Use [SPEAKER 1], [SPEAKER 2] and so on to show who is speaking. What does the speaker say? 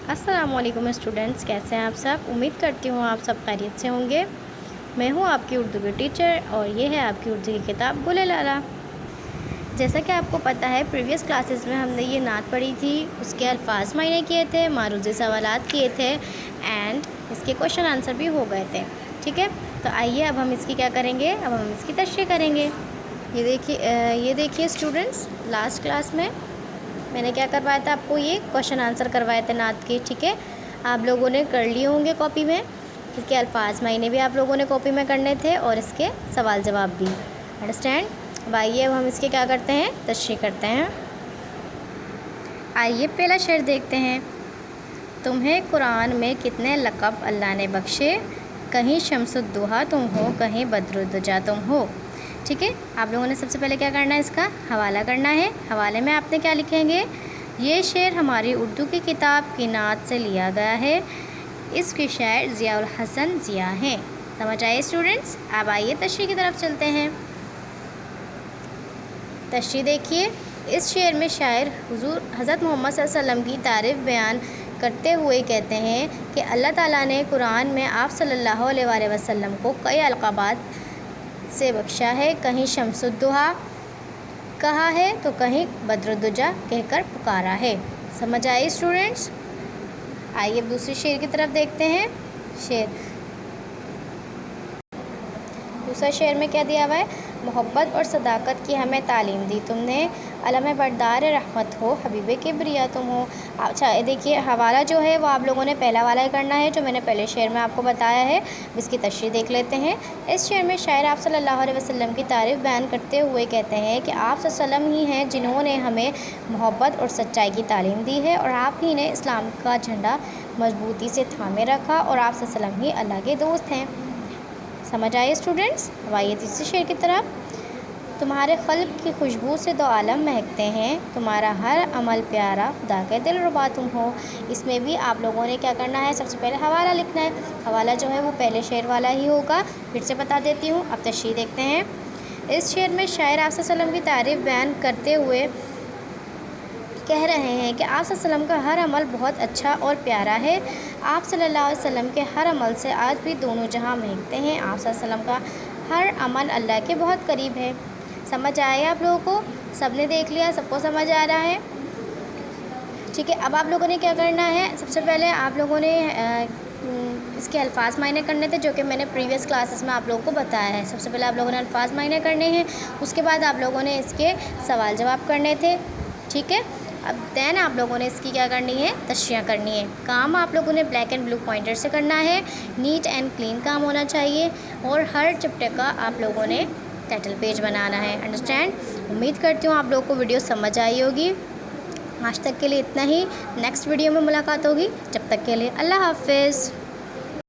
[SPEAKER 1] अस्सलाम वालेकुम स्टूडेंट्स, कैसे हैं आप सब। उम्मीद करती हूँ आप सब खैरियत से होंगे। मैं हूँ आपकी उर्दू की टीचर और ये है आपकी उर्दू की किताब गुल लाला। जैसा कि आपको पता है, प्रीवियस क्लासेस में हमने ये नात पढ़ी थी, उसके अल्फाज मायने किए थे, मारूज़ी सवालात किए थे एंड इसके क्वेश्चन आंसर भी हो गए थे। ठीक है, तो आइए अब हम इसकी क्या करेंगे, अब हम इसकी तशरीह करेंगे। ये देखिए स्टूडेंट्स, लास्ट क्लास में मैंने क्या करवाया था आपको, ये क्वेश्चन आंसर करवाए थे नात के। ठीक है, आप लोगों ने कर लिए होंगे कॉपी में। इसके अल्फाज मायने भी आप लोगों ने कॉपी में करने थे और इसके सवाल जवाब भी। अंडरस्टैंड। अब आइए अब हम इसके क्या करते हैं, तशरीह करते हैं। आइए पहला शेर देखते हैं। तुम्हें कुरान में कितने लक़ब अल्लाह ने बख्शे, कहीं शम्सुद्दुहा तुम हो, कहीं बद्रुद्दुजा तुम हो। ठीक है, आप लोगों ने सबसे पहले क्या करना है, इसका हवाला करना है। हवाले में आपने क्या लिखेंगे, ये शेर हमारी उर्दू की किताब की नात से लिया गया है, इसके शायर ज़िया उल हसन ज़िया हैं। समझ आए स्टूडेंट्स। अब आइए तशरीह की तरफ चलते हैं। तशरीह देखिए, इस शेर में शायर हुज़ूर हज़रत मोहम्मद सल्लल्लाहु अलैहि वसल्लम की तारीफ़ बयान करते हुए कहते हैं कि अल्लाह ताला ने कुरान में आप सल्लल्लाहु अलैहि वसल्लम को कई अलक़ाबात से बख्शा है। कहीं शम्सुद्दुहा कहा है तो कहीं बद्रुद्दुजा कहकर पुकारा है। समझ आए स्टूडेंट्स। आइए अब दूसरे शेर की तरफ देखते हैं। दूसरा शेर में क्या दिया हुआ है, मोहब्बत और सदाकत की हमें तालीम दी तुमने, अलम बरदार रहमत हो, हबीब किब्रिया तुम हो। अच्छा देखिए, हवाला जो है वो आप लोगों ने पहला वाला ही करना है जो मैंने पहले शेर में आपको बताया है। इसकी तशरीह देख लेते हैं। इस शेर में शायर आप सल्लल्लाहु अलैहि वसल्लम की तारीफ़ बयान करते हुए कहते हैं कि आप सल्लम ही हैं जिन्होंने हमें मोहब्बत और सच्चाई की तालीम दी है और आप ही ने इस्लाम का झंडा मजबूती से थामे रखा और आप सल्लम ही अल्लाह के दोस्त हैं। समझ आए स्टूडेंट्स। अब आइए तीसरे शेर की तरफ। तुम्हारे क़ल्ब की खुशबू से दो आलम महकते हैं, तुम्हारा हर अमल प्यारा, खुदा के दिल रुबा तुम हो। इसमें भी आप लोगों ने क्या करना है, सबसे पहले हवाला लिखना है। हवाला जो है वो पहले शेर वाला ही होगा, फिर से बता देती हूँ। अब तशरीह देखते हैं। इस शेर में शायर आप सल्लल्लाहु अलैहि वसल्लम की तारीफ़ बयान करते हुए कह रहे हैं कि आप सल्लल्लाहु अलैहि वसल्लम का हर अमल बहुत अच्छा और प्यारा है। आप सल्लल्लाहु अलैहि वसल्लम के हर अमल से आज भी दोनों जहां महकते हैं। आप सल्लल्लाहु अलैहि वसल्लम का हर अमल अल्लाह के बहुत करीब है। समझ आए आप लोगों को, सबने देख लिया, सबको समझ आ रहा है। ठीक है, अब आप लोगों ने क्या करना है, सबसे पहले आप लोगों ने इसके अल्फाज मायने करने थे जो कि मैंने प्रीवियस क्लासेस में आप लोगों को बताया है। सबसे पहले आप लोगों ने अल्फाज मायने करने हैं, उसके बाद आप लोगों ने इसके सवाल जवाब करने थे। ठीक है, अब देन आप लोगों ने इसकी क्या करनी है, तशरीह करनी है। काम आप लोगों ने ब्लैक एंड ब्लू पॉइंटर से करना है, नीट एंड क्लीन काम होना चाहिए और हर चैप्टर का आप लोगों ने टाइटल पेज बनाना है। अंडरस्टैंड। उम्मीद करती हूँ आप लोगों को वीडियो समझ आई होगी। आज तक के लिए इतना ही, नेक्स्ट वीडियो में मुलाकात होगी। जब तक के लिए अल्लाह हाफ़िज़।